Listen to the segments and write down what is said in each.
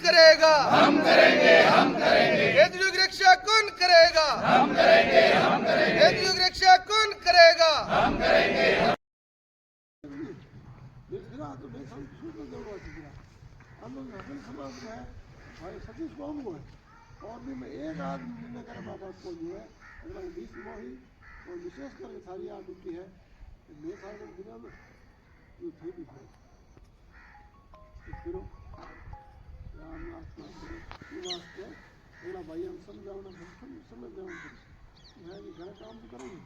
करेगा? हम करेंगे, हम करेंगे। केजरीवाल की रक्षा कौन करेगा? हम करेंगे, हम करेंगे। केजरीवाल की रक्षा कौन करेगा? हम करेंगे। समाज में है भाई सतीश बाबू है और भी मैं एक आदमी निर्णय करे बाबा को जो है अगला 20 मोही और विशेष करके सारी आ डूबती है मैं सारे बिना में ये थे भी है फिर राम आत्मा वास्ते अगला भाई हम समझाओ ना समझ जाओ है कि घर काम तो करेंगे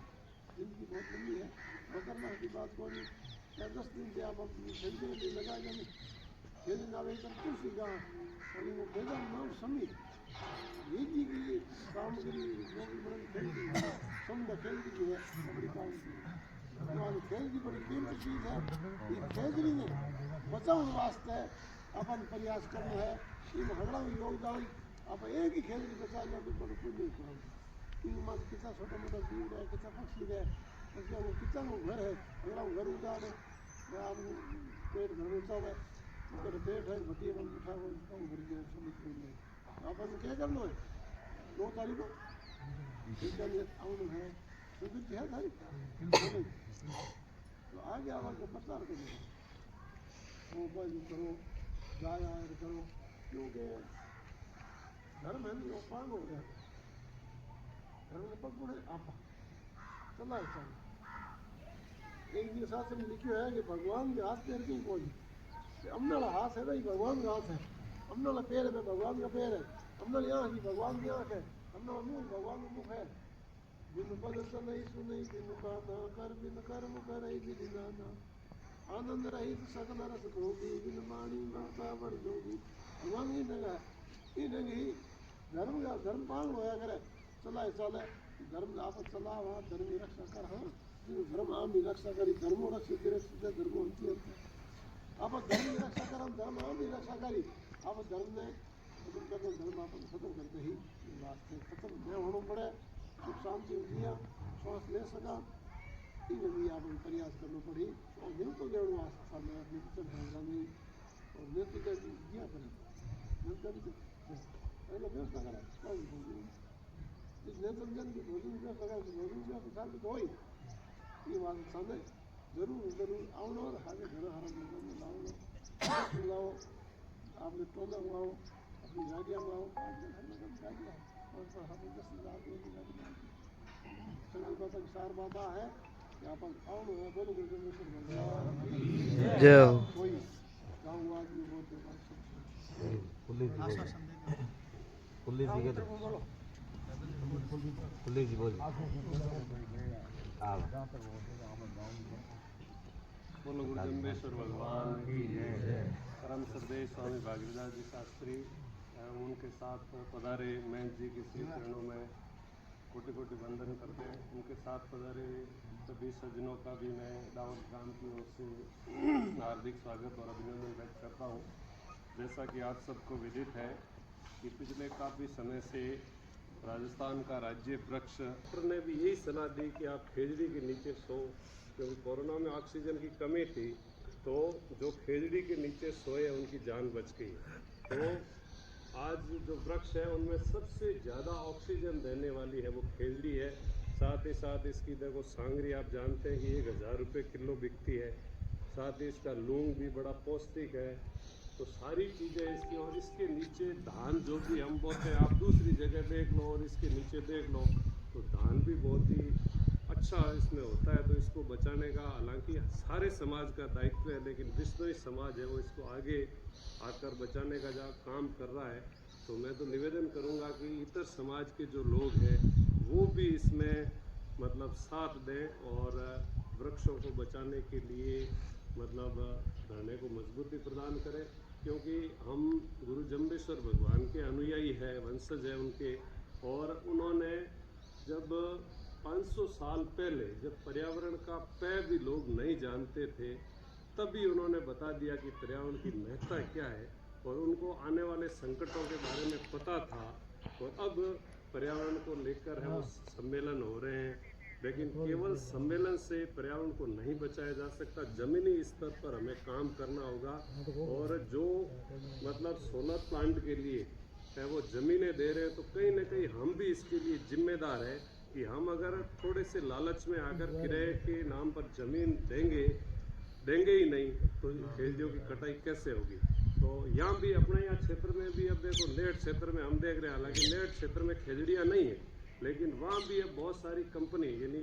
जिंदगी बहुत लंबी है बकरना की बात को नहीं या 10 दिन से आप खरीदने के लिए लगा जाए खेल नावे कर तुलसी गाँव और वो बेदम नाम समी ये जी की सामग्री नौकरी बड़न खेल की समझ खेल की जो है बड़ी काम की हमारे खेल की बड़ी कीमती चीज़ है ये खेजरी ने बचाने वास्ते अपन प्रयास करना है इन हगड़ा में योगदान आप एक ही खेल की बचा लिया तो बड़ा कुछ नहीं करो इन मत कितना छोटा मोटा जीव है कितना पक्षी है उसका वो कितना वो घर है अगला वो घर उतार है आप पेट घर में उतार है उसका पेट है भटिया में उठा हुआ उसका घर जो समझ कर अपन क्या करना है 2 तारीख को आउन है सुविध है सारी तो आगे आवाज को प्रचार करो मोबाइल करो जाया करो क्योंकि धर्म है नहीं वो पांग हो गया धर्म के पग है आप चला चल एक दिन शास्त्र में लिखा है कि भगवान के हाथ पैर की कोई अमना हाथ है भाई भगवान का हाथ है अमना पैर है भगवान का पैर है अमना आँख ही भगवान की आँख है अमना मुँह भगवान का मुख है बिन बदल नहीं सुनई बिन बाना कर बिन कर्म करे बिन नाना आनंद रहित सकल रस भोगी बिन माणी ममता बड़ जोगी भगवान की जगह ये जगह ही धर्म का धर्म पालन होया करे चलाए चले धर्म आप चला वहाँ धर्म की रक्षा कर हाँ धर्म आम की रक्षा करी धर्मो रक्षित धर्मो अंती आप धर्म की रक्षा कर धर्म आम की रक्षा करी आप धर्म ने खत्म कर दो धर्म आप खत्म करते ही वास्ते खत्म न होना पड़े सुख शांति जिया श्वास ले सका ये भी आप प्रयास करना पड़ी और दिल को देने वास्ते सामने अपनी किचन नहीं और नेतृत्व कर दिया करें नेतृत्व पहले व्यवस्था करा कोई भोजन इस नेतृत्व जन की भोजन व्यवस्था करा भोजन व्यवस्था साबित हो ये बात सामने जरूर आओ और आगे घर हरा लाओ आपने टोला लाओ अपनी गाड़ियाँ लाओ गाड़ियाँ और हम 10,000 संगल बाबा की सार बाबा है कि आप आओ ना बोलो गुरुदेव जय हो कोई गाँव आदमी बोलते पुलिस बोल बोलो गुरु जम्बेश्वर भगवान की जय। परम श्रद्धेय स्वामी भागीरथदास जी शास्त्री एवं उनके साथ पधारे महंत जी के श्री चरणों में कोटि कोटि वंदन करते हैं। उनके साथ पधारे सभी सज्जनों का भी मैं दावत ग्राम की ओर से हार्दिक स्वागत और अभिनंदन व्यक्त करता हूँ। जैसा कि आप सबको विदित है कि पिछले काफ़ी समय से राजस्थान का राज्य वृक्ष ने भी यही सलाह दी कि आप खेजड़ी के नीचे सो, क्योंकि कोरोना में ऑक्सीजन की कमी थी तो जो खेजड़ी के नीचे सोए उनकी जान बच गई। तो आज जो वृक्ष है उनमें सबसे ज़्यादा ऑक्सीजन देने वाली है वो खेजड़ी है। साथ ही साथ इसकी देखो सांगरी आप जानते हैं कि 1,000 रुपये किलो बिकती है। साथ ही इसका लूंग भी बड़ा पौष्टिक है। तो सारी चीज़ें इसकी और इसके नीचे धान जो भी हम बोते हैं आप दूसरी जगह देख लो और इसके नीचे देख लो तो धान भी बहुत ही अच्छा इसमें होता है। तो इसको बचाने का हालांकि सारे समाज का दायित्व है लेकिन बिश्नोई समाज है वो इसको आगे आकर बचाने का जो काम कर रहा है। तो मैं तो निवेदन करूंगा कि इतर समाज के जो लोग हैं वो भी इसमें मतलब साथ दें और वृक्षों को बचाने के लिए मतलब धरने को मजबूती प्रदान करें, क्योंकि हम गुरु जम्बेश्वर भगवान के अनुयायी है, वंशज है उनके। और उन्होंने जब 500 साल पहले जब पर्यावरण का पै भी लोग नहीं जानते थे तभी उन्होंने बता दिया कि पर्यावरण की महत्ता क्या है और उनको आने वाले संकटों के बारे में पता था। और अब पर्यावरण को लेकर है वो सम्मेलन हो रहे हैं लेकिन केवल सम्मेलन से पर्यावरण को नहीं बचाया जा सकता, जमीनी स्तर पर हमें काम करना होगा। और जो मतलब सोलर प्लांट के लिए है वो ज़मीनें दे रहे हैं, तो कहीं ना कहीं हम भी इसके लिए जिम्मेदार है कि हम अगर थोड़े से लालच में आकर किराए के नाम पर ज़मीन देंगे ही नहीं तो खेजड़ियों की कटाई कैसे होगी। तो यहाँ भी अपने यहाँ क्षेत्र में भी अब देखो लेट क्षेत्र में हम देख रहे हैं, हालांकि लेट क्षेत्र में खेजड़ियाँ नहीं है, लेकिन वहाँ भी अब बहुत सारी कंपनी, यानी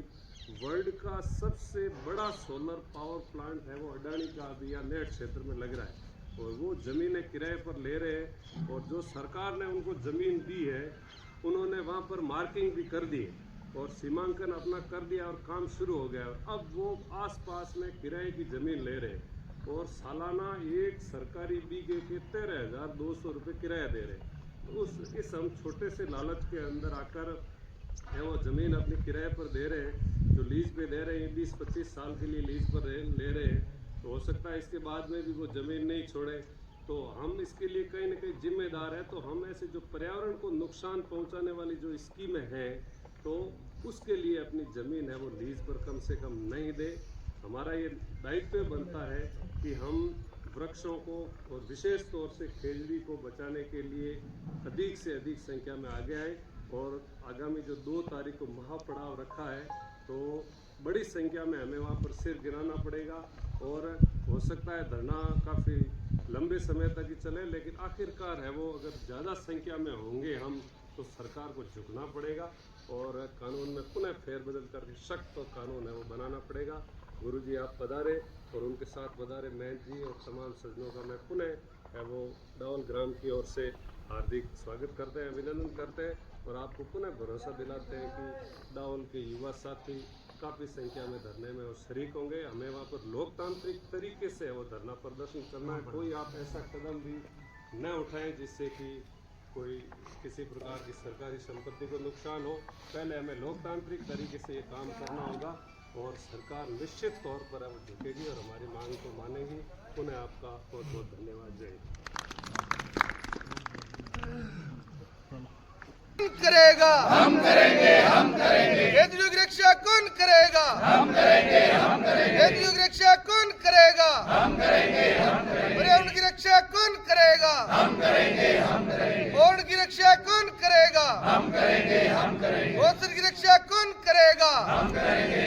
वर्ल्ड का सबसे बड़ा सोलर पावर प्लांट है वो अडानी का अभी यहाँ लेट क्षेत्र में लग रहा है, और वो ज़मीनें किराए पर ले रहे हैं। और जो सरकार ने उनको ज़मीन दी है उन्होंने वहाँ पर मार्किंग भी कर दी है और सीमांकन अपना कर दिया और काम शुरू हो गया। अब वो आसपास में किराए की ज़मीन ले रहे हैं और सालाना एक सरकारी बीघे के 13,200 रुपये किराया दे रहे हैं। तो इस हम छोटे से लालच के अंदर आकर है वो ज़मीन अपनी किराए पर दे रहे हैं, जो लीज पे दे रहे हैं 20-25 साल के लिए लीज पर ले रहे हैं। तो हो सकता है इसके बाद में भी वो ज़मीन नहीं छोड़े, तो हम इसके लिए कहीं ना कहीं जिम्मेदार है। तो हम ऐसे जो पर्यावरण को नुकसान पहुंचाने वाली जो स्कीमें हैं तो उसके लिए अपनी ज़मीन है वो लीज पर कम से कम नहीं दे। हमारा ये दायित्व बनता है कि हम वृक्षों को और विशेष तौर से खेजड़ी को बचाने के लिए अधिक से अधिक संख्या में आगे आए। और आगामी जो 2 तारीख को महापड़ाव रखा है तो बड़ी संख्या में हमें वहाँ पर सिर गिराना पड़ेगा, और हो सकता है धरना काफ़ी लंबे समय तक ही चले, लेकिन आखिरकार है वो अगर ज़्यादा संख्या में होंगे हम तो सरकार को झुकना पड़ेगा और कानून में पुनः फेरबदल करके सख्त कानून है वो बनाना पड़ेगा। गुरुजी आप पधारे और उनके साथ पधारे महंत जी और तमाम सज्जनों का मैं पुनः है वो डाउन ग्राम की ओर से हार्दिक स्वागत करते हैं, अभिनंदन करते हैं और आपको पुनः भरोसा दिलाते हैं कि डाउन के युवा साथी काफ़ी संख्या में धरने में वो शरीक होंगे। हमें वहाँ पर लोकतांत्रिक तरीके से वो धरना प्रदर्शन करना है। कोई आप ऐसा कदम भी न उठाएं जिससे कि कोई किसी प्रकार की सरकारी संपत्ति को नुकसान हो। पहले हमें लोकतांत्रिक तरीके से ये काम करना होगा और सरकार निश्चित तौर पर अब झुकेगी और हमारी मांग को मानेगी। पुनः आपका बहुत बहुत धन्यवाद। जय करेगा, हम करेंगे, हम करेंगे। खेजड़ियों की रक्षा कौन करेगा, हम करेंगे, हम करेंगे। खेजड़ियों की रक्षा कौन करेगा, हम करेंगे, हम करेंगे। पर्यावरण की रक्षा कौन करेगा, हम करेंगे, हम करेंगे। बोर्ड की रक्षा कौन करेगा, हम करेंगे, हम करेंगे। गौचर की रक्षा कौन करेगा, हम करेंगे,